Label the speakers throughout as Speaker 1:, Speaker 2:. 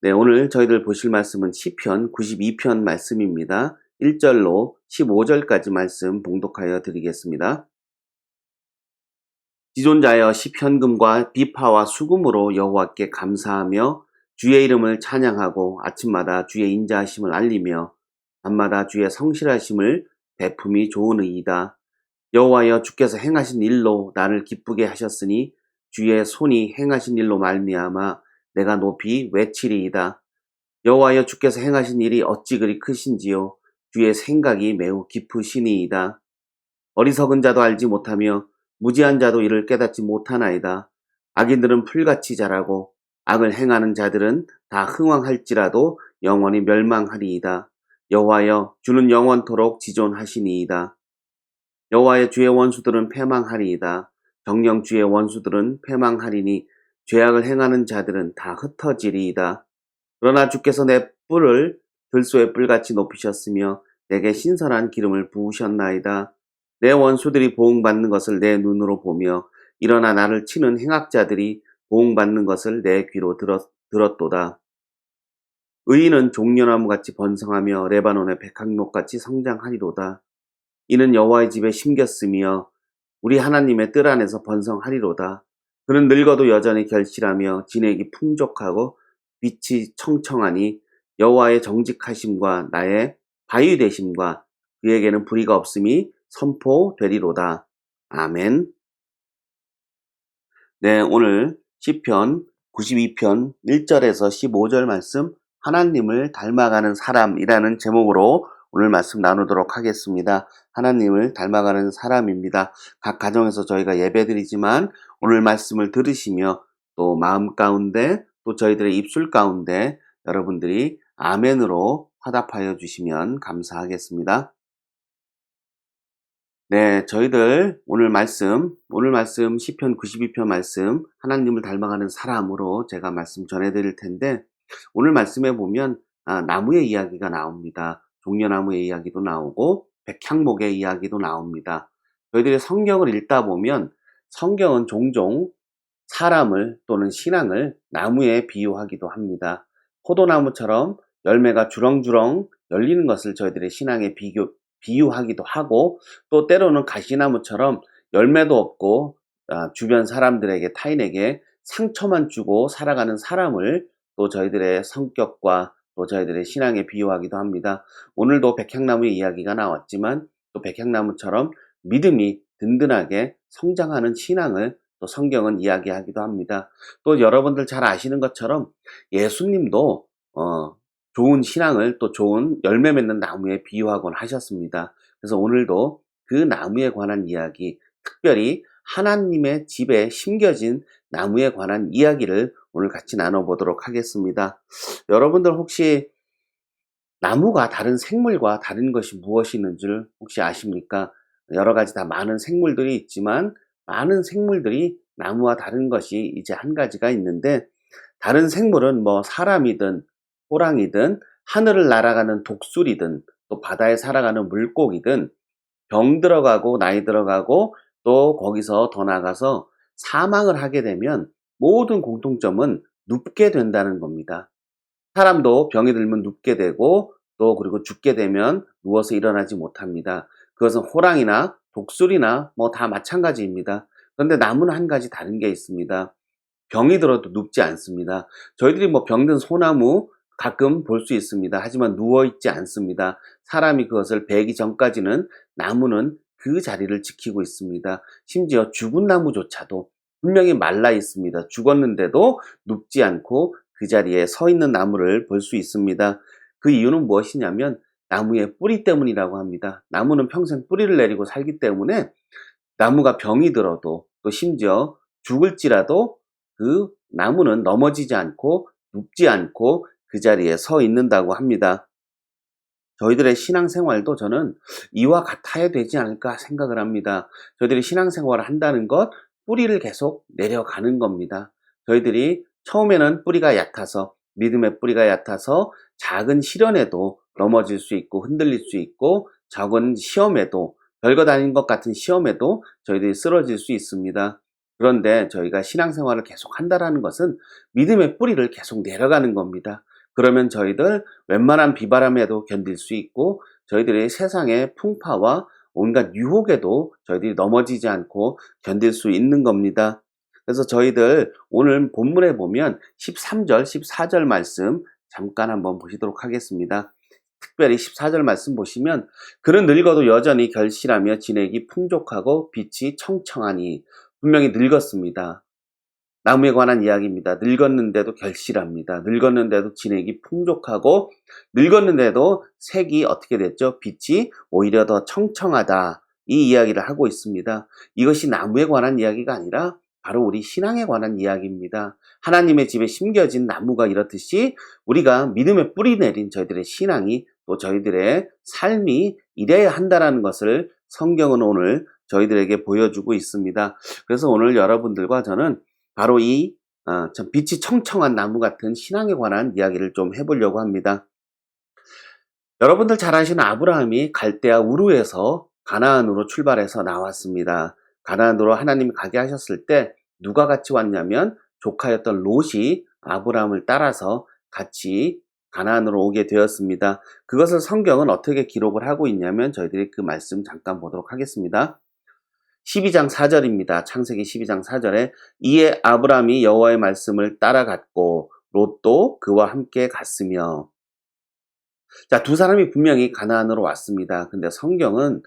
Speaker 1: 네, 오늘 저희들 보실 말씀은 시편 92편 말씀입니다. 1절로 15절까지 말씀 봉독하여 드리겠습니다. 지존자여 시편금과 비파와 수금으로 여호와께 감사하며 주의 이름을 찬양하고 아침마다 주의 인자하심을 알리며 밤마다 주의 성실하심을 베품이 좋으니이다. 여호와여 주께서 행하신 일로 나를 기쁘게 하셨으니 주의 손이 행하신 일로 말미암아 내가 높이 외치리이다. 여호와여 주께서 행하신 일이 어찌 그리 크신지요. 주의 생각이 매우 깊으시니이다. 어리석은 자도 알지 못하며 무지한 자도 이를 깨닫지 못하나이다. 악인들은 풀같이 자라고 악을 행하는 자들은 다 흥왕할지라도 영원히 멸망하리이다. 여호와여 주는 영원토록 지존하시니이다. 여호와의 주의 원수들은 패망하리이다. 정령 주의 원수들은 패망하리니 죄악을 행하는 자들은 다 흩어지리이다. 그러나 주께서 내 뿔을 들소의 뿔같이 높이셨으며 내게 신선한 기름을 부으셨나이다. 내 원수들이 보응받는 것을 내 눈으로 보며 일어나 나를 치는 행악자들이 보응받는 것을 내 귀로 들었도다. 의인은 종려나무같이 번성하며 레바논의 백향목같이 성장하리로다. 이는 여호와의 집에 심겼으며 우리 하나님의 뜰 안에서 번성하리로다. 그는 늙어도 여전히 결실하며 진액이 풍족하고 빛이 청청하니 여호와의 정직하심과 나의 바위 되심과 그에게는 불의가 없음이 선포되리로다. 아멘. 네, 오늘 시편 92편 1절에서 15절 말씀 하나님을 닮아가는 사람이라는 제목으로 오늘 말씀 나누도록 하겠습니다. 하나님을 닮아가는 사람입니다. 각 가정에서 저희가 예배드리지만 오늘 말씀을 들으시며 또 마음 가운데 또 저희들의 입술 가운데 여러분들이 아멘으로 화답하여 주시면 감사하겠습니다. 네, 저희들 오늘 말씀 시편 92편 말씀 하나님을 닮아가는 사람으로 제가 말씀 전해드릴 텐데 오늘 말씀에 보면 나무의 이야기가 나옵니다. 종려나무의 이야기도 나오고 백향목의 이야기도 나옵니다. 저희들이 성경을 읽다 보면 성경은 종종 사람을 또는 신앙을 나무에 비유하기도 합니다. 포도나무처럼 열매가 주렁주렁 열리는 것을 저희들의 신앙에 비유하기도 하고 또 때로는 가시나무처럼 열매도 없고 주변 사람들에게 타인에게 상처만 주고 살아가는 사람을 또 저희들의 성격과 또 저희들의 신앙에 비유하기도 합니다. 오늘도 백향나무의 이야기가 나왔지만 또 백향나무처럼 믿음이 든든하게 성장하는 신앙을 또 성경은 이야기하기도 합니다. 또 여러분들 잘 아시는 것처럼 예수님도 좋은 신앙을 또 좋은 열매 맺는 나무에 비유하곤 하셨습니다. 그래서 오늘도 그 나무에 관한 이야기, 특별히 하나님의 집에 심겨진 나무에 관한 이야기를 오늘 같이 나눠보도록 하겠습니다. 여러분들 혹시 나무가 다른 생물과 다른 것이 무엇이 있는 줄 혹시 아십니까? 여러 가지 다 많은 생물들이 있지만 많은 생물들이 나무와 다른 것이 이제 한 가지가 있는데 다른 생물은 뭐 사람이든 호랑이든 하늘을 날아가는 독수리든 또 바다에 살아가는 물고기든 병 들어가고 나이 들어가고 또 거기서 더 나가서 사망을 하게 되면 모든 공통점은 눕게 된다는 겁니다. 사람도 병이 들면 눕게 되고 또 그리고 죽게 되면 누워서 일어나지 못합니다. 그것은 호랑이나 독수리나 뭐 다 마찬가지입니다. 그런데 나무는 한 가지 다른 게 있습니다. 병이 들어도 눕지 않습니다. 저희들이 뭐 병든 소나무 가끔 볼 수 있습니다. 하지만 누워있지 않습니다. 사람이 그것을 베기 전까지는 나무는 그 자리를 지키고 있습니다. 심지어 죽은 나무조차도 분명히 말라 있습니다. 죽었는데도 눕지 않고 그 자리에 서 있는 나무를 볼 수 있습니다. 그 이유는 무엇이냐면 나무의 뿌리 때문이라고 합니다. 나무는 평생 뿌리를 내리고 살기 때문에 나무가 병이 들어도 또 심지어 죽을지라도 그 나무는 넘어지지 않고 눕지 않고 그 자리에 서 있는다고 합니다. 저희들의 신앙생활도 저는 이와 같아야 되지 않을까 생각을 합니다. 저희들이 신앙생활을 한다는 것, 뿌리를 계속 내려가는 겁니다. 저희들이 처음에는 뿌리가 얕아서 믿음의 뿌리가 얕아서 작은 시련에도 넘어질 수 있고 흔들릴 수 있고 작은 시험에도 별것 아닌 것 같은 시험에도 저희들이 쓰러질 수 있습니다. 그런데 저희가 신앙생활을 계속 한다는 것은 믿음의 뿌리를 계속 내려가는 겁니다. 그러면 저희들 웬만한 비바람에도 견딜 수 있고 저희들이 세상의 풍파와 온갖 유혹에도 저희들이 넘어지지 않고 견딜 수 있는 겁니다. 그래서 저희들 오늘 본문에 보면 13절, 14절 말씀 잠깐 한번 보시도록 하겠습니다. 특별히 14절 말씀 보시면 그는 늙어도 여전히 결실하며 진액이 풍족하고 빛이 청청하니 분명히 늙었습니다. 나무에 관한 이야기입니다. 늙었는데도 결실합니다. 늙었는데도 진액이 풍족하고 늙었는데도 색이 어떻게 됐죠? 빛이 오히려 더 청청하다. 이 이야기를 하고 있습니다. 이것이 나무에 관한 이야기가 아니라 바로 우리 신앙에 관한 이야기입니다. 하나님의 집에 심겨진 나무가 이렇듯이 우리가 믿음의 뿌리 내린 저희들의 신앙이 또 저희들의 삶이 이래야 한다는 것을 성경은 오늘 저희들에게 보여주고 있습니다. 그래서 오늘 여러분들과 저는 바로 이 빛이 청청한 나무 같은 신앙에 관한 이야기를 좀 해보려고 합니다. 여러분들 잘 아시는 아브라함이 갈대아 우르에서 가나안으로 출발해서 나왔습니다. 가나안으로 하나님이 가게 하셨을 때 누가 같이 왔냐면 조카였던 롯이 아브라함을 따라서 같이 가나안으로 오게 되었습니다. 그것을 성경은 어떻게 기록을 하고 있냐면 저희들이 그 말씀 잠깐 보도록 하겠습니다. 12장 4절입니다. 창세기 12장 4절에 이에 아브라함이 여호와의 말씀을 따라갔고 롯도 그와 함께 갔으며. 자, 두 사람이 분명히 가나안으로 왔습니다. 근데 성경은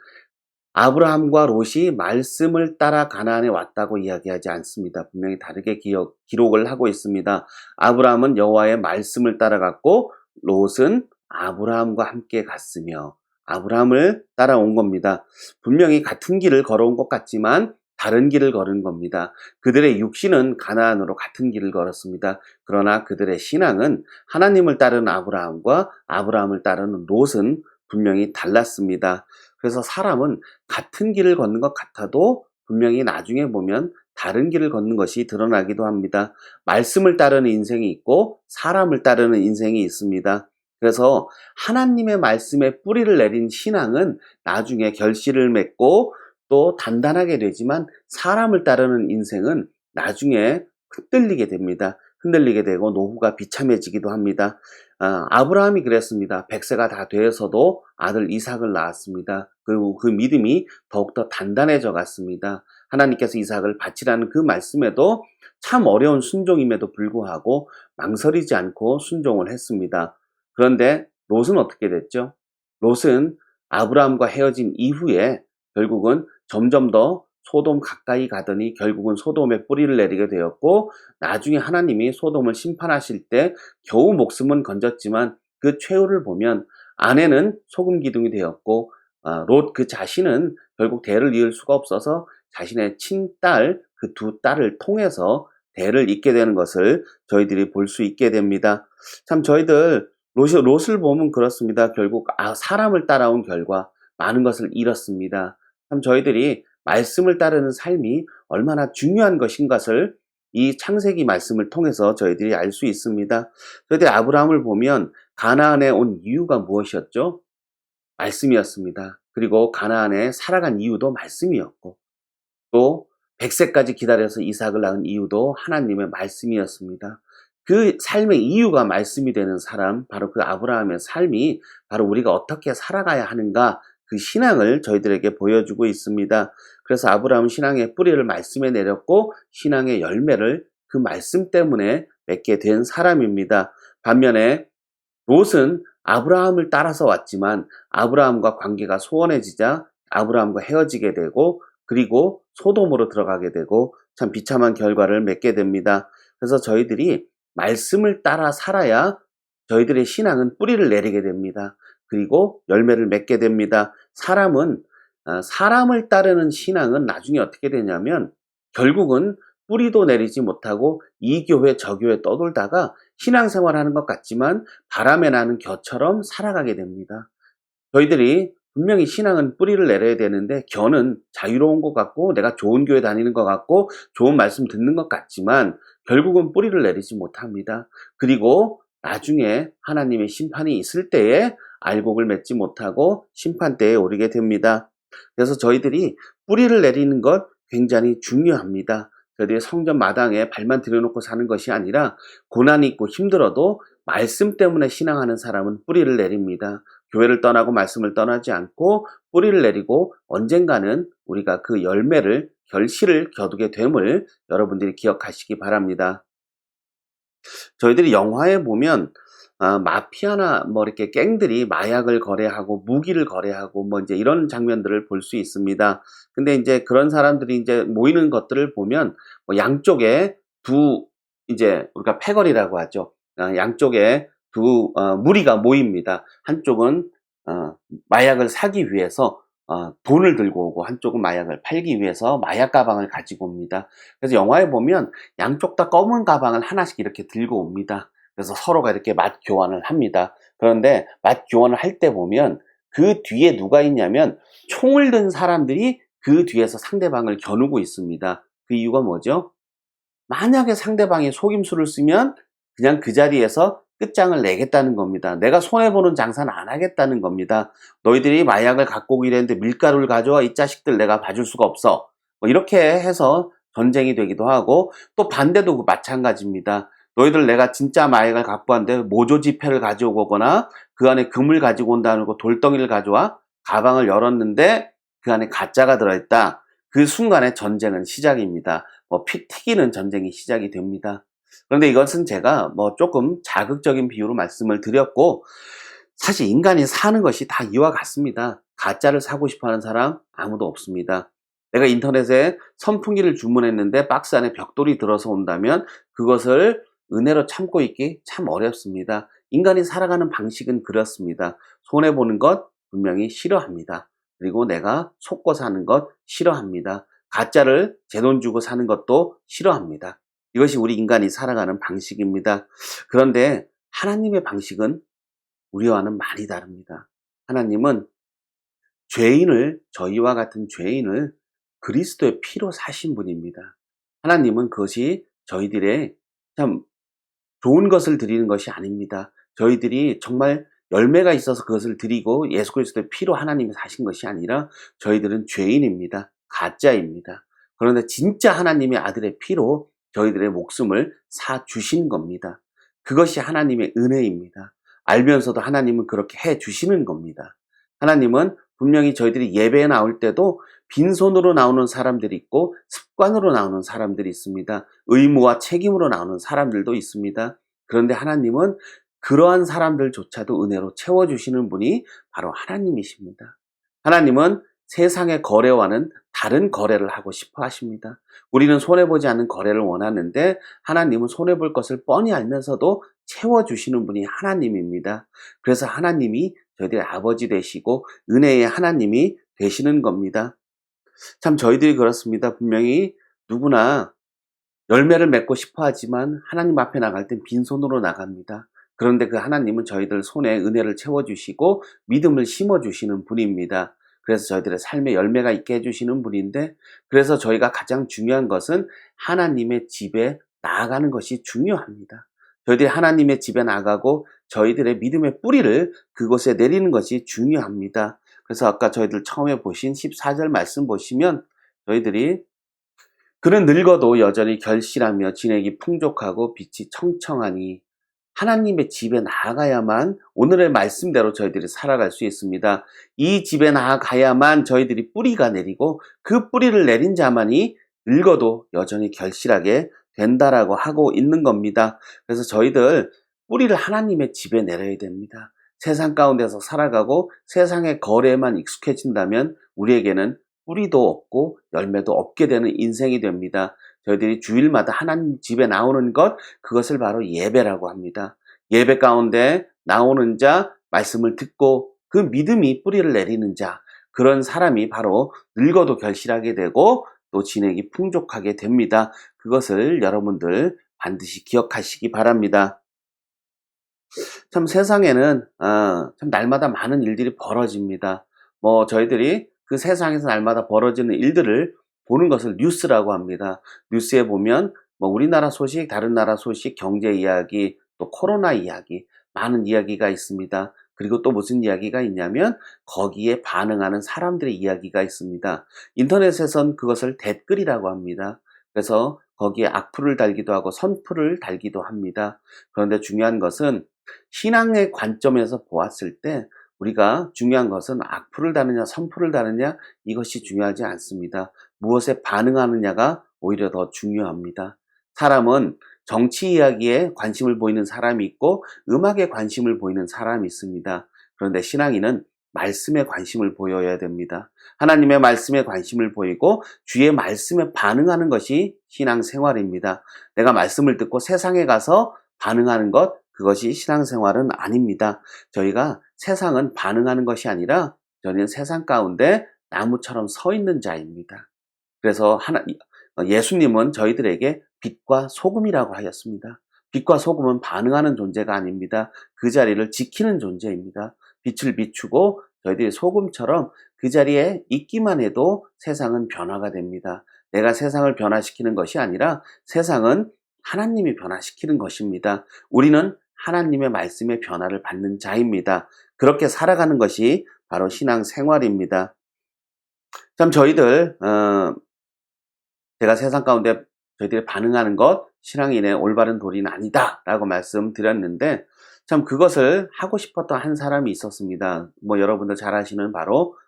Speaker 1: 아브라함과 롯이 말씀을 따라 가나안에 왔다고 이야기하지 않습니다. 분명히 다르게 기록을 하고 있습니다. 아브라함은 여호와의 말씀을 따라갔고 롯은 아브라함과 함께 갔으며. 아브라함을 따라온 겁니다. 분명히 같은 길을 걸어온 것 같지만 다른 길을 걸은 겁니다. 그들의 육신은 가나안으로 같은 길을 걸었습니다. 그러나 그들의 신앙은 하나님을 따르는 아브라함과 아브라함을 따르는 롯은 분명히 달랐습니다. 그래서 사람은 같은 길을 걷는 것 같아도 분명히 나중에 보면 다른 길을 걷는 것이 드러나기도 합니다. 말씀을 따르는 인생이 있고 사람을 따르는 인생이 있습니다. 그래서 하나님의 말씀에 뿌리를 내린 신앙은 나중에 결실을 맺고 또 단단하게 되지만 사람을 따르는 인생은 나중에 흔들리게 됩니다. 흔들리게 되고 노후가 비참해지기도 합니다. 아브라함이 그랬습니다. 100세가 다 되어서도 아들 이삭을 낳았습니다. 그리고 그 믿음이 더욱더 단단해져 갔습니다. 하나님께서 이삭을 바치라는 그 말씀에도 참 어려운 순종임에도 불구하고 망설이지 않고 순종을 했습니다. 그런데 롯은 어떻게 됐죠? 롯은 아브라함과 헤어진 이후에 결국은 점점 더 소돔 가까이 가더니 결국은 소돔에 뿌리를 내리게 되었고 나중에 하나님이 소돔을 심판하실 때 겨우 목숨은 건졌지만 그 최후를 보면 아내는 소금 기둥이 되었고 롯 그 자신은 결국 대를 이을 수가 없어서 자신의 친딸 그 두 딸을 통해서 대를 잇게 되는 것을 저희들이 볼 수 있게 됩니다. 참 저희들 롯을 보면 그렇습니다. 결국 사람을 따라온 결과 많은 것을 잃었습니다. 참 저희들이 말씀을 따르는 삶이 얼마나 중요한 것인 것을 이 창세기 말씀을 통해서 저희들이 알 수 있습니다. 저희들이 아브라함을 보면 가나안에 온 이유가 무엇이었죠? 말씀이었습니다. 그리고 가나안에 살아간 이유도 말씀이었고 또 100세까지 기다려서 이삭을 낳은 이유도 하나님의 말씀이었습니다. 그 삶의 이유가 말씀이 되는 사람, 바로 그 아브라함의 삶이 바로 우리가 어떻게 살아가야 하는가 그 신앙을 저희들에게 보여주고 있습니다. 그래서 아브라함은 신앙의 뿌리를 말씀에 내렸고 신앙의 열매를 그 말씀 때문에 맺게 된 사람입니다. 반면에 롯은 아브라함을 따라서 왔지만 아브라함과 관계가 소원해지자 아브라함과 헤어지게 되고 그리고 소돔으로 들어가게 되고 참 비참한 결과를 맺게 됩니다. 그래서 저희들이 말씀을 따라 살아야 저희들의 신앙은 뿌리를 내리게 됩니다. 그리고 열매를 맺게 됩니다. 사람을 따르는 신앙은 나중에 어떻게 되냐면 결국은 뿌리도 내리지 못하고 이 교회 저 교회 떠돌다가 신앙생활하는 것 같지만 바람에 나는 겨처럼 살아가게 됩니다. 저희들이 분명히 신앙은 뿌리를 내려야 되는데 겨는 자유로운 것 같고 내가 좋은 교회 다니는 것 같고 좋은 말씀 듣는 것 같지만 결국은 뿌리를 내리지 못합니다. 그리고 나중에 하나님의 심판이 있을 때에 알곡을 맺지 못하고 심판대에 오르게 됩니다. 그래서 저희들이 뿌리를 내리는 것 굉장히 중요합니다. 저희들이 성전 마당에 발만 들여놓고 사는 것이 아니라 고난이 있고 힘들어도 말씀 때문에 신앙하는 사람은 뿌리를 내립니다. 교회를 떠나고 말씀을 떠나지 않고 뿌리를 내리고 언젠가는 우리가 그 열매를 결실을 거두게 됨을 여러분들이 기억하시기 바랍니다. 저희들이 영화에 보면 마피아나 뭐 이렇게 갱들이 마약을 거래하고 무기를 거래하고 뭐 이제 이런 장면들을 볼 수 있습니다. 근데 이제 그런 사람들이 이제 모이는 것들을 보면 뭐 양쪽에 두 이제 우리가 패거리라고 하죠. 양쪽에 두 무리가 모입니다. 한쪽은 마약을 사기 위해서 돈을 들고 오고 한쪽은 마약을 팔기 위해서 마약 가방을 가지고 옵니다. 그래서 영화에 보면 양쪽 다 검은 가방을 하나씩 이렇게 들고 옵니다. 그래서 서로가 이렇게 맛 교환을 합니다. 그런데 맛 교환을 할 때 보면 그 뒤에 누가 있냐면 총을 든 사람들이 그 뒤에서 상대방을 겨누고 있습니다. 그 이유가 뭐죠? 만약에 상대방이 속임수를 쓰면 그냥 그 자리에서 끝장을 내겠다는 겁니다. 내가 손해보는 장사는 안 하겠다는 겁니다. 너희들이 마약을 갖고 오기로 했는데 밀가루를 가져와, 이 자식들 내가 봐줄 수가 없어. 뭐 이렇게 해서 전쟁이 되기도 하고, 또 반대도 마찬가지입니다. 너희들 내가 진짜 마약을 갖고 왔는데 모조 지폐를 가져오거나 그 안에 금을 가지고 온다는 거, 돌덩이를 가져와 가방을 열었는데 그 안에 가짜가 들어있다. 그 순간에 전쟁은 시작입니다. 뭐 피 튀기는 전쟁이 시작이 됩니다. 그런데 이것은 제가 뭐 조금 자극적인 비유로 말씀을 드렸고, 사실 인간이 사는 것이 다 이와 같습니다. 가짜를 사고 싶어 하는 사람 아무도 없습니다. 내가 인터넷에 선풍기를 주문했는데 박스 안에 벽돌이 들어서 온다면 그것을 은혜로 참고 있기 참 어렵습니다. 인간이 살아가는 방식은 그렇습니다. 손해보는 것 분명히 싫어합니다. 그리고 내가 속고 사는 것 싫어합니다. 가짜를 제 돈 주고 사는 것도 싫어합니다. 이것이 우리 인간이 살아가는 방식입니다. 그런데 하나님의 방식은 우리와는 많이 다릅니다. 하나님은 저희와 같은 죄인을 그리스도의 피로 사신 분입니다. 하나님은 그것이 저희들의 참 좋은 것을 드리는 것이 아닙니다. 저희들이 정말 열매가 있어서 그것을 드리고 예수 그리스도의 피로 하나님이 사신 것이 아니라 저희들은 죄인입니다. 가짜입니다. 그런데 진짜 하나님의 아들의 피로 저희들의 목숨을 사 주신 겁니다. 그것이 하나님의 은혜입니다. 알면서도 하나님은 그렇게 해 주시는 겁니다. 하나님은 분명히 저희들이 예배에 나올 때도 빈손으로 나오는 사람들이 있고 습관으로 나오는 사람들이 있습니다. 의무와 책임으로 나오는 사람들도 있습니다. 그런데 하나님은 그러한 사람들조차도 은혜로 채워주시는 분이 바로 하나님이십니다. 하나님은 세상의 거래와는 다른 거래를 하고 싶어 하십니다. 우리는 손해보지 않는 거래를 원하는데 하나님은 손해볼 것을 뻔히 알면서도 채워주시는 분이 하나님입니다. 그래서 하나님이 저희들의 아버지 되시고 은혜의 하나님이 되시는 겁니다. 참 저희들이 그렇습니다. 분명히 누구나 열매를 맺고 싶어 하지만 하나님 앞에 나갈 땐 빈손으로 나갑니다. 그런데 그 하나님은 저희들 손에 은혜를 채워주시고 믿음을 심어주시는 분입니다. 그래서 저희들의 삶에 열매가 있게 해주시는 분인데, 그래서 저희가 가장 중요한 것은 하나님의 집에 나아가는 것이 중요합니다. 저희들이 하나님의 집에 나가고 저희들의 믿음의 뿌리를 그곳에 내리는 것이 중요합니다. 그래서 아까 저희들 처음에 보신 14절 말씀 보시면 저희들이 그는 늙어도 여전히 결실하며 진액이 풍족하고 빛이 청청하니, 하나님의 집에 나아가야만 오늘의 말씀대로 저희들이 살아갈 수 있습니다. 이 집에 나아가야만 저희들이 뿌리가 내리고 그 뿌리를 내린 자만이 늙어도 여전히 결실하게 된다라고 하고 있는 겁니다. 그래서 저희들 뿌리를 하나님의 집에 내려야 됩니다. 세상 가운데서 살아가고 세상의 거래에만 익숙해진다면 우리에게는 뿌리도 없고 열매도 없게 되는 인생이 됩니다. 저희들이 주일마다 하나님 집에 나오는 것, 그것을 바로 예배라고 합니다. 예배 가운데 나오는 자, 말씀을 듣고 그 믿음이 뿌리를 내리는 자, 그런 사람이 바로 늙어도 결실하게 되고 또 진액이 풍족하게 됩니다. 그것을 여러분들 반드시 기억하시기 바랍니다. 참 세상에는 참 날마다 많은 일들이 벌어집니다. 뭐 저희들이 그 세상에서 날마다 벌어지는 일들을 보는 것을 뉴스라고 합니다. 뉴스에 보면 뭐 우리나라 소식, 다른 나라 소식, 경제 이야기, 또 코로나 이야기, 많은 이야기가 있습니다. 그리고 또 무슨 이야기가 있냐면 거기에 반응하는 사람들의 이야기가 있습니다. 인터넷에선 그것을 댓글이라고 합니다. 그래서 거기에 악플을 달기도 하고 선플을 달기도 합니다. 그런데 중요한 것은 신앙의 관점에서 보았을 때 우리가 중요한 것은 악플을 다느냐 선플을 다느냐 이것이 중요하지 않습니다. 무엇에 반응하느냐가 오히려 더 중요합니다. 사람은 정치 이야기에 관심을 보이는 사람이 있고 음악에 관심을 보이는 사람이 있습니다. 그런데 신앙인은 말씀에 관심을 보여야 됩니다. 하나님의 말씀에 관심을 보이고 주의 말씀에 반응하는 것이 신앙생활입니다. 내가 말씀을 듣고 세상에 가서 반응하는 것, 그것이 신앙생활은 아닙니다. 저희가 세상은 반응하는 것이 아니라 저희는 세상 가운데 나무처럼 서 있는 자입니다. 그래서 예수님은 저희들에게 빛과 소금이라고 하였습니다. 빛과 소금은 반응하는 존재가 아닙니다. 그 자리를 지키는 존재입니다. 빛을 비추고 저희들이 소금처럼 그 자리에 있기만 해도 세상은 변화가 됩니다. 내가 세상을 변화시키는 것이 아니라 세상은 하나님이 변화시키는 것입니다. 우리는 하나님의 말씀의 변화를 받는 자입니다. 그렇게 살아가는 것이 바로 신앙생활입니다. 참 저희들 제가 세상 가운데 저희들이 반응하는 것 신앙인의 올바른 도리는 아니다 라고 말씀드렸는데 참 그것을 하고 싶었던 한 사람이 있었습니다. 여러분들 잘 아시는 바로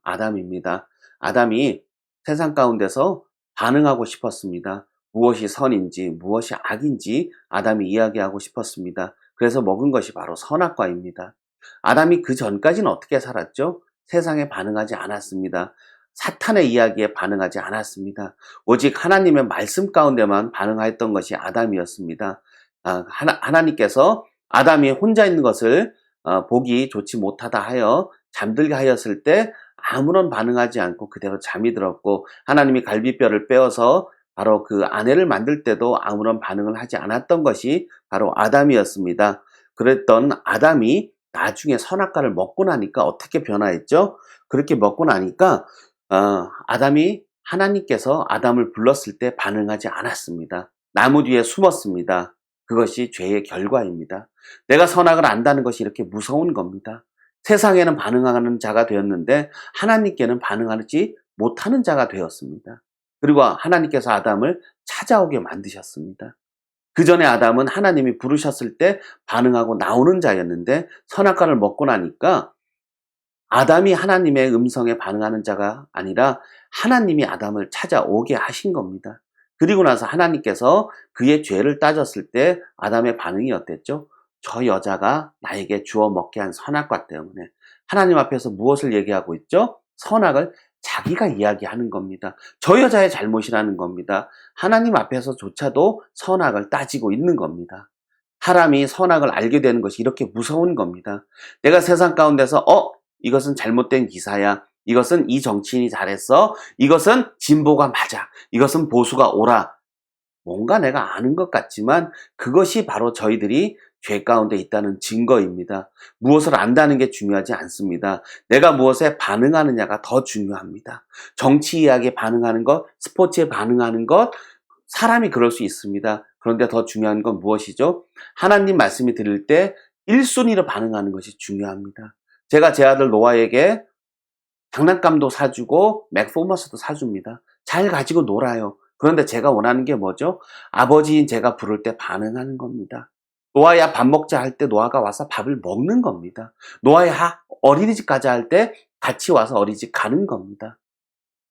Speaker 1: 아담입니다. 아담이 세상 가운데서 반응하고 싶었습니다. 무엇이 선인지 무엇이 악인지 아담이 이야기하고 싶었습니다. 그래서 먹은 것이 바로 선악과입니다. 아담이 그 전까지는 어떻게 살았죠? 세상에 반응하지 않았습니다. 사탄의 이야기에 반응하지 않았습니다. 오직 하나님의 말씀 가운데만 반응하였던 것이 아담이었습니다. 하나님께서 아담이 혼자 있는 것을 보기 좋지 못하다 하여 잠들게 하였을 때 아무런 반응하지 않고 그대로 잠이 들었고 하나님이 갈비뼈를 빼어서 바로 그 아내를 만들 때도 아무런 반응을 하지 않았던 것이 바로 아담이었습니다. 그랬던 아담이 나중에 선악과를 먹고 나니까 어떻게 변화했죠? 그렇게 먹고 나니까 아담이 하나님께서 아담을 불렀을 때 반응하지 않았습니다. 나무 뒤에 숨었습니다. 그것이 죄의 결과입니다. 내가 선악을 안다는 것이 이렇게 무서운 겁니다. 세상에는 반응하는 자가 되었는데 하나님께는 반응하지 못하는 자가 되었습니다. 그리고 하나님께서 아담을 찾아오게 만드셨습니다. 그 전에 아담은 하나님이 부르셨을 때 반응하고 나오는 자였는데 선악과를 먹고 나니까 아담이 하나님의 음성에 반응하는 자가 아니라 하나님이 아담을 찾아오게 하신 겁니다. 그리고 나서 하나님께서 그의 죄를 따졌을 때 아담의 반응이 어땠죠? 저 여자가 나에게 주워 먹게 한 선악과 때문에. 하나님 앞에서 무엇을 얘기하고 있죠? 선악을 자기가 이야기하는 겁니다. 저 여자의 잘못이라는 겁니다. 하나님 앞에서조차도 선악을 따지고 있는 겁니다. 사람이 선악을 알게 되는 것이 이렇게 무서운 겁니다. 내가 세상 가운데서 이것은 잘못된 기사야. 이것은 이 정치인이 잘했어. 이것은 진보가 맞아. 이것은 보수가 옳아. 뭔가 내가 아는 것 같지만 그것이 바로 저희들이 죄 가운데 있다는 증거입니다. 무엇을 안다는 게 중요하지 않습니다. 내가 무엇에 반응하느냐가 더 중요합니다. 정치 이야기에 반응하는 것, 스포츠에 반응하는 것, 사람이 그럴 수 있습니다. 그런데 더 중요한 건 무엇이죠? 하나님 말씀이 들릴 때 1순위로 반응하는 것이 중요합니다. 제가 제 아들 노아에게 장난감도 사주고 맥포머스도 사줍니다. 잘 가지고 놀아요. 그런데 제가 원하는 게 뭐죠? 아버지인 제가 부를 때 반응하는 겁니다. 노아야 밥 먹자 할 때 노아가 와서 밥을 먹는 겁니다. 노아야 어린이집 가자 할 때 같이 와서 어린이집 가는 겁니다.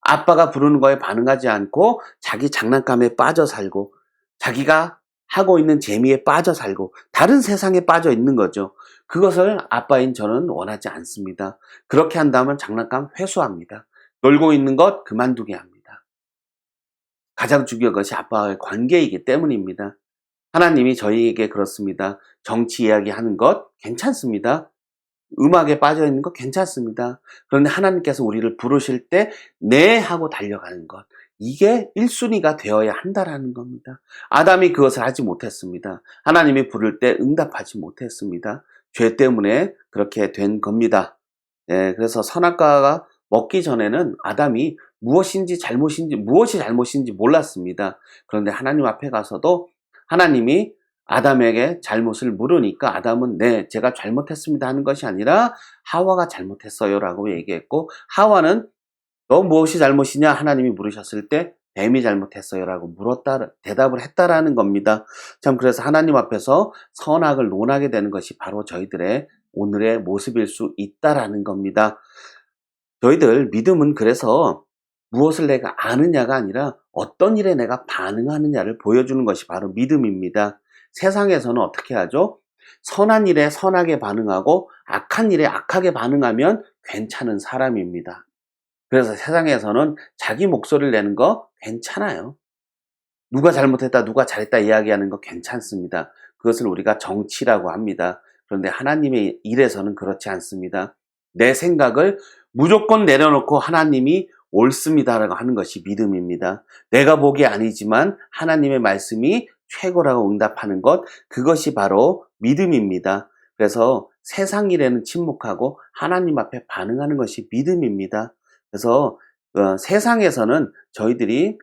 Speaker 1: 아빠가 부르는 거에 반응하지 않고 자기 장난감에 빠져 살고 자기가 하고 있는 재미에 빠져 살고 다른 세상에 빠져 있는 거죠. 그것을 아빠인 저는 원하지 않습니다. 그렇게 한다면 장난감 회수합니다. 놀고 있는 것 그만두게 합니다. 가장 중요한 것이 아빠와의 관계이기 때문입니다. 하나님이 저희에게 그렇습니다. 정치 이야기하는 것 괜찮습니다. 음악에 빠져 있는 것 괜찮습니다. 그런데 하나님께서 우리를 부르실 때 네 하고 달려가는 것, 이게 1순위가 되어야 한다라는 겁니다. 아담이 그것을 하지 못했습니다. 하나님이 부를 때 응답하지 못했습니다. 죄 때문에 그렇게 된 겁니다. 그래서 선악과가 먹기 전에는 아담이 무엇이 잘못인지 몰랐습니다. 그런데 하나님 앞에 가서도 하나님이 아담에게 잘못을 물으니까 아담은 네, 제가 잘못했습니다 하는 것이 아니라 하와가 잘못했어요 라고 얘기했고, 하와는 너 무엇이 잘못이냐 하나님이 물으셨을 때 뱀이 잘못했어요 라고 대답을 했다라는 겁니다. 참, 그래서 하나님 앞에서 선악을 논하게 되는 것이 바로 저희들의 오늘의 모습일 수 있다라는 겁니다. 저희들 믿음은 그래서 무엇을 내가 아느냐가 아니라 어떤 일에 내가 반응하느냐를 보여주는 것이 바로 믿음입니다. 세상에서는 어떻게 하죠? 선한 일에 선하게 반응하고 악한 일에 악하게 반응하면 괜찮은 사람입니다. 그래서 세상에서는 자기 목소리를 내는 거 괜찮아요. 누가 잘못했다, 누가 잘했다 이야기하는 거 괜찮습니다. 그것을 우리가 정치라고 합니다. 그런데 하나님의 일에서는 그렇지 않습니다. 내 생각을 무조건 내려놓고 하나님이 옳습니다라고 하는 것이 믿음입니다. 내가 보기 아니지만 하나님의 말씀이 최고라고 응답하는 것, 그것이 바로 믿음입니다. 그래서 세상 일에는 침묵하고 하나님 앞에 반응하는 것이 믿음입니다. 그래서 세상에서는 저희들이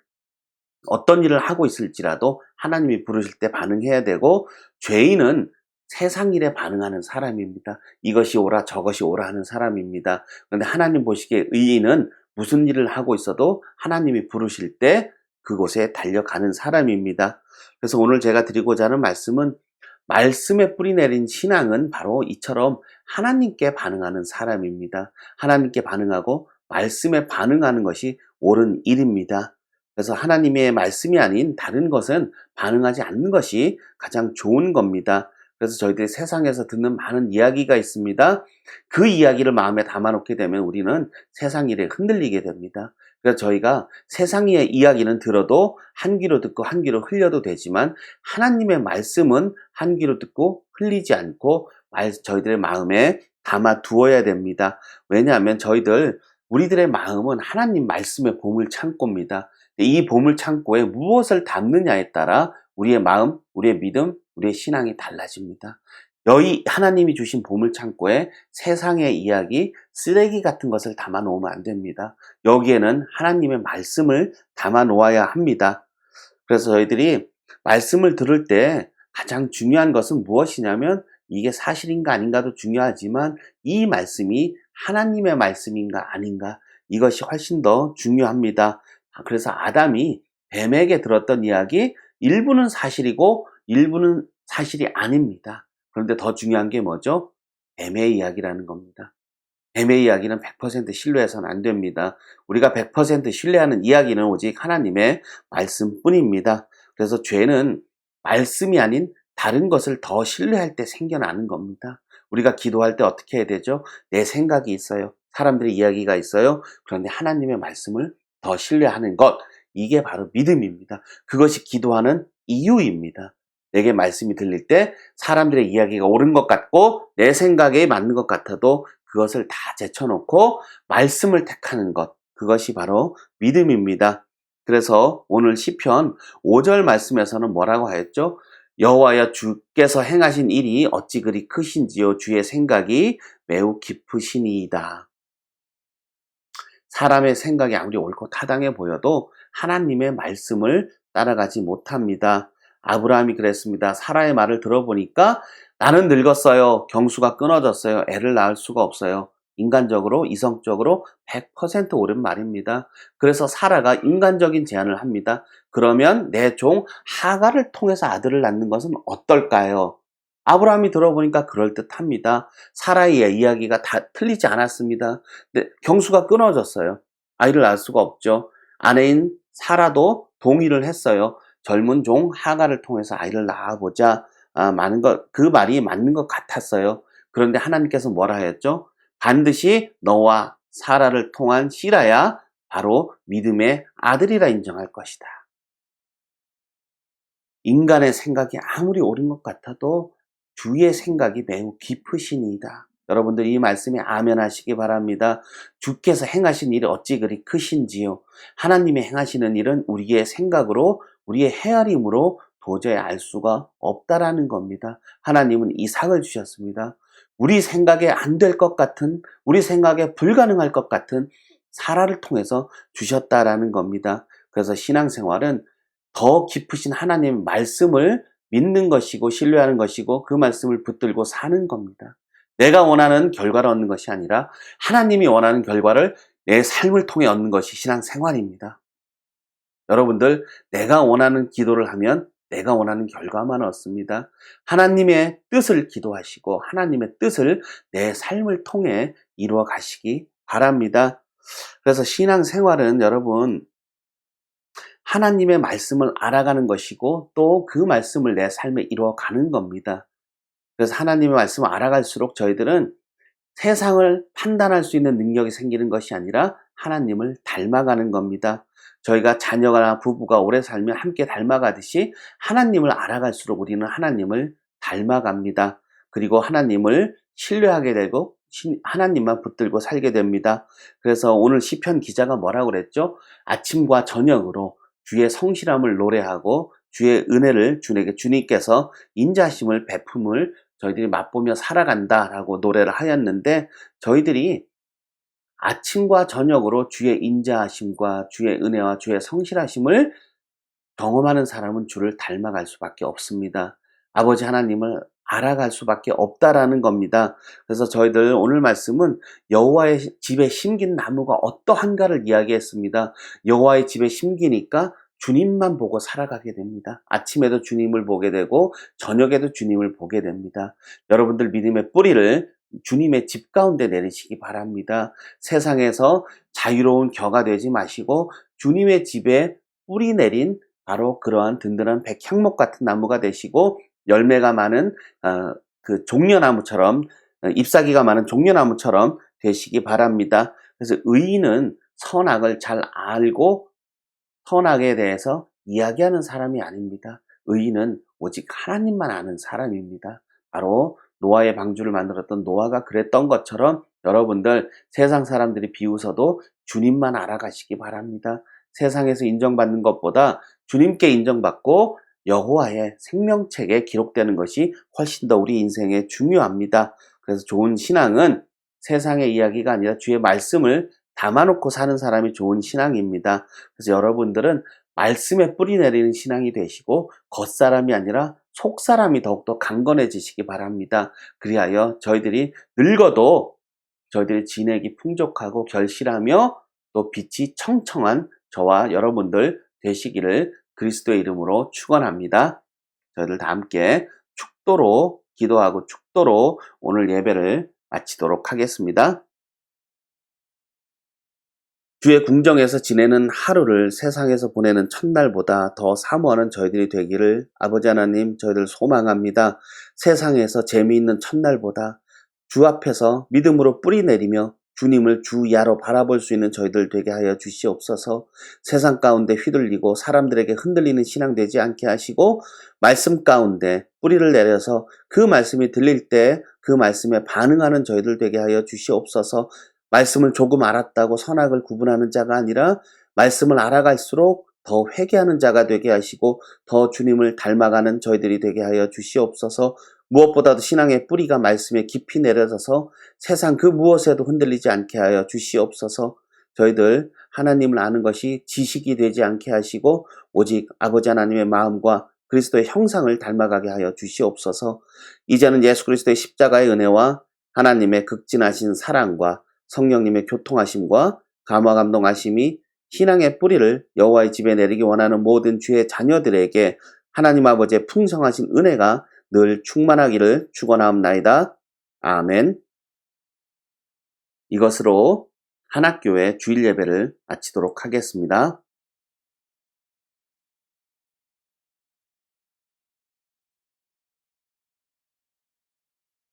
Speaker 1: 어떤 일을 하고 있을지라도 하나님이 부르실 때 반응해야 되고, 죄인은 세상 일에 반응하는 사람입니다. 이것이 옳아 저것이 옳아 하는 사람입니다. 그런데 하나님 보시기에 의인은 무슨 일을 하고 있어도 하나님이 부르실 때 그곳에 달려가는 사람입니다. 그래서 오늘 제가 드리고자 하는 말씀은, 말씀에 뿌리 내린 신앙은 바로 이처럼 하나님께 반응하는 사람입니다. 하나님께 반응하고 말씀에 반응하는 것이 옳은 일입니다. 그래서 하나님의 말씀이 아닌 다른 것은 반응하지 않는 것이 가장 좋은 겁니다. 그래서 저희들이 세상에서 듣는 많은 이야기가 있습니다. 그 이야기를 마음에 담아놓게 되면 우리는 세상 일에 흔들리게 됩니다. 그래서 저희가 세상의 이야기는 들어도 한 귀로 듣고 한 귀로 흘려도 되지만, 하나님의 말씀은 한 귀로 듣고 흘리지 않고 저희들의 마음에 담아 두어야 됩니다. 왜냐하면 우리들의 마음은 하나님 말씀의 보물 창고입니다. 이 보물 창고에 무엇을 담느냐에 따라 우리의 마음, 우리의 믿음, 우리의 신앙이 달라집니다. 여기 하나님이 주신 보물 창고에 세상의 이야기, 쓰레기 같은 것을 담아 놓으면 안 됩니다. 여기에는 하나님의 말씀을 담아 놓아야 합니다. 그래서 저희들이 말씀을 들을 때 가장 중요한 것은 무엇이냐면, 이게 사실인가 아닌가도 중요하지만 이 말씀이 하나님의 말씀인가 아닌가, 이것이 훨씬 더 중요합니다. 그래서 아담이 뱀에게 들었던 이야기, 일부는 사실이고 일부는 사실이 아닙니다. 그런데 더 중요한 게 뭐죠? 뱀의 이야기라는 겁니다. 뱀의 이야기는 100% 신뢰해서는 안 됩니다. 우리가 100% 신뢰하는 이야기는 오직 하나님의 말씀뿐입니다. 그래서 죄는 말씀이 아닌 다른 것을 더 신뢰할 때 생겨나는 겁니다. 우리가 기도할 때 어떻게 해야 되죠? 내 생각이 있어요. 사람들의 이야기가 있어요. 그런데 하나님의 말씀을 더 신뢰하는 것, 이게 바로 믿음입니다. 그것이 기도하는 이유입니다. 내게 말씀이 들릴 때 사람들의 이야기가 옳은 것 같고 내 생각에 맞는 것 같아도 그것을 다 제쳐놓고 말씀을 택하는 것, 그것이 바로 믿음입니다. 그래서 오늘 시편 5절 말씀에서는 뭐라고 하였죠? 여호와여, 주께서 행하신 일이 어찌 그리 크신지요, 주의 생각이 매우 깊으시니이다. 사람의 생각이 아무리 옳고 타당해 보여도 하나님의 말씀을 따라가지 못합니다. 아브라함이 그랬습니다. 사라의 말을 들어보니까 나는 늙었어요. 경수가 끊어졌어요. 애를 낳을 수가 없어요. 인간적으로, 이성적으로 100% 옳은 말입니다. 그래서 사라가 인간적인 제안을 합니다. 그러면 내 종 하갈을 통해서 아들을 낳는 것은 어떨까요? 아브라함이 들어보니까 그럴듯합니다. 사라의 이야기가 다 틀리지 않았습니다. 근데 경수가 끊어졌어요. 아이를 낳을 수가 없죠. 아내인 사라도 동의를 했어요. 젊은 종 하갈을 통해서 아이를 낳아보자. 그 말이 맞는 것 같았어요. 그런데 하나님께서 뭐라 하였죠? 반드시 너와 사라를 통한 시라야 바로 믿음의 아들이라 인정할 것이다. 인간의 생각이 아무리 옳은 것 같아도 주의 생각이 매우 깊으시니이다. 여러분들 이 말씀에 아멘 하시기 바랍니다. 주께서 행하신 일이 어찌 그리 크신지요. 하나님이 행하시는 일은 우리의 생각으로, 우리의 헤아림으로 도저히 알 수가 없다라는 겁니다. 하나님은 이삭을 주셨습니다. 우리 생각에 안 될 것 같은, 우리 생각에 불가능할 것 같은 사라를 통해서 주셨다라는 겁니다. 그래서 신앙생활은 더 깊으신 하나님의 말씀을 믿는 것이고 신뢰하는 것이고 그 말씀을 붙들고 사는 겁니다. 내가 원하는 결과를 얻는 것이 아니라 하나님이 원하는 결과를 내 삶을 통해 얻는 것이 신앙생활입니다. 여러분들, 내가 원하는 기도를 하면 내가 원하는 결과만 얻습니다. 하나님의 뜻을 기도하시고 하나님의 뜻을 내 삶을 통해 이루어 가시기 바랍니다. 그래서 신앙생활은 여러분, 하나님의 말씀을 알아가는 것이고 또 그 말씀을 내 삶에 이루어가는 겁니다. 그래서 하나님의 말씀을 알아갈수록 저희들은 세상을 판단할 수 있는 능력이 생기는 것이 아니라 하나님을 닮아가는 겁니다. 저희가 자녀나 부부가 오래 살면 함께 닮아가듯이 하나님을 알아갈수록 우리는 하나님을 닮아갑니다. 그리고 하나님을 신뢰하게 되고 하나님만 붙들고 살게 됩니다. 그래서 오늘 시편 기자가 뭐라고 그랬죠? 아침과 저녁으로 주의 성실함을 노래하고 주의 은혜를 주님께서 인자하심을 베품을 저희들이 맛보며 살아간다라고 노래를 하였는데, 저희들이 아침과 저녁으로 주의 인자하심과 주의 은혜와 주의 성실하심을 경험하는 사람은 주를 닮아갈 수밖에 없습니다. 아버지 하나님을 알아갈 수밖에 없다라는 겁니다. 그래서 저희들 오늘 말씀은 여호와의 집에 심긴 나무가 어떠한가를 이야기했습니다. 여호와의 집에 심기니까 주님만 보고 살아가게 됩니다. 아침에도 주님을 보게 되고 저녁에도 주님을 보게 됩니다. 여러분들 믿음의 뿌리를 주님의 집 가운데 내리시기 바랍니다. 세상에서 자유로운 겨가 되지 마시고 주님의 집에 뿌리 내린 바로 그러한 든든한 백향목 같은 나무가 되시고 열매가 많은 그 종려나무처럼, 잎사귀가 많은 종려나무처럼 되시기 바랍니다. 그래서 의인은 선악을 잘 알고 선악에 대해서 이야기하는 사람이 아닙니다. 의인은 오직 하나님만 아는 사람입니다. 바로 노아의 방주를 만들었던 노아가 그랬던 것처럼 여러분들 세상 사람들이 비웃어도 주님만 알아가시기 바랍니다. 세상에서 인정받는 것보다 주님께 인정받고 여호와의 생명책에 기록되는 것이 훨씬 더 우리 인생에 중요합니다. 그래서 좋은 신앙은 세상의 이야기가 아니라 주의 말씀을 담아놓고 사는 사람이 좋은 신앙입니다. 그래서 여러분들은 말씀에 뿌리 내리는 신앙이 되시고 겉사람이 아니라 속사람이 더욱더 강건해지시기 바랍니다. 그리하여 저희들이 늙어도 저희들의 진액이 풍족하고 결실하며 또 빛이 청청한 저와 여러분들 되시기를 그리스도의 이름으로 축원합니다. 저희들 다 함께 축도로 기도하고 축도로 오늘 예배를 마치도록 하겠습니다. 주의 궁정에서 지내는 하루를 세상에서 보내는 첫날보다 더 사모하는 저희들이 되기를 아버지 하나님 저희들 소망합니다. 세상에서 재미있는 첫날보다 주 앞에서 믿음으로 뿌리 내리며 주님을 주야로 바라볼 수 있는 저희들 되게 하여 주시옵소서. 세상 가운데 휘둘리고 사람들에게 흔들리는 신앙 되지 않게 하시고 말씀 가운데 뿌리를 내려서 그 말씀이 들릴 때 그 말씀에 반응하는 저희들 되게 하여 주시옵소서. 말씀을 조금 알았다고 선악을 구분하는 자가 아니라 말씀을 알아갈수록 더 회개하는 자가 되게 하시고 더 주님을 닮아가는 저희들이 되게 하여 주시옵소서. 무엇보다도 신앙의 뿌리가 말씀에 깊이 내려져서 세상 그 무엇에도 흔들리지 않게 하여 주시옵소서. 저희들 하나님을 아는 것이 지식이 되지 않게 하시고 오직 아버지 하나님의 마음과 그리스도의 형상을 닮아가게 하여 주시옵소서. 이제는 예수 그리스도의 십자가의 은혜와 하나님의 극진하신 사랑과 성령님의 교통하심과 감화 감동하심이 신앙의 뿌리를 여호와의 집에 내리기 원하는 모든 주의 자녀들에게 하나님 아버지의 풍성하신 은혜가 늘 충만하기를 축원하옵나이다. 아멘. 이것으로 한학교의 주일 예배를 마치도록 하겠습니다.